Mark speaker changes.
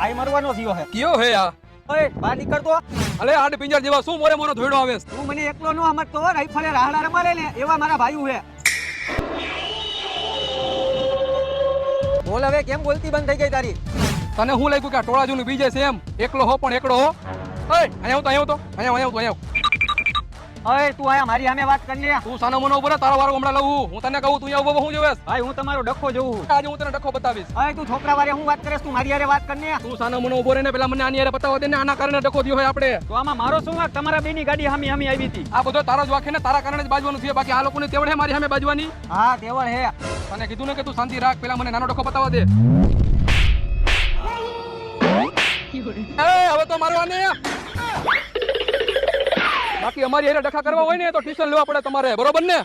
Speaker 1: આઈ મરવાનો થયો હે
Speaker 2: કયો હે આ?
Speaker 1: ઓય બહાર નીકળ તો
Speaker 2: અલે આડ પિંજર જેવા શું મોરે મોનો ધોઈડો આવે છે?
Speaker 1: તું મને એકલો નો સમજતો હો રાઈફલે રાહડા રમાડે ને એવા મારા ભાઈઓ હે બોલ હવે કેમ બોલતી બંધ થઈ ગઈ તારી
Speaker 2: તને શું લાગ્યું કે આ ટોળા જૂનું બીજે છે એમ? એકલો હો પણ એકડો હો. ઓય અહીંયા આવતો અહીંયા
Speaker 1: ઓય તું આયા મારી સામે વાત કર ને
Speaker 2: તું સાનો મનો ઉપર તારો વારો હમણાં લઉં હું તને કહું તું અહીંયા ઉભો હું જોવેસ
Speaker 1: ભાઈ હું તમારો ડખો જોઉં
Speaker 2: આજે હું તને ડખો બતાવીશ.
Speaker 1: ઓય તું છોકરા વારે હું વાત કરીશ તું મારી હારે વાત કર ને
Speaker 2: તું સાનો મનો ઉભો રહીને પેલા મને આની હારે બતાવવા દે ને આના કારણે ડખો થયો હોય આપણે.
Speaker 1: તો આમાં મારો શું વાંક તમારા બેની ગાડી હામી હામી આવી હતી
Speaker 2: આ બધો તારો જ વાંક છે ને તારા કારણે જ બાજવાનું થયું બાકી આ લોકોની તેવડ હે મારી સામે બાજવાની.
Speaker 1: હા તેવળ હે
Speaker 2: તને કીધું ને કે તું શાંતિ રાખ પેલા મને નાનો ડખો બતાવવા દે. એ હવે તો મારવાને બાકી અમારી હારે ડખા કરવા હોય ને તો ટ્યુશન લેવા પડે તમારે બરોબર ને?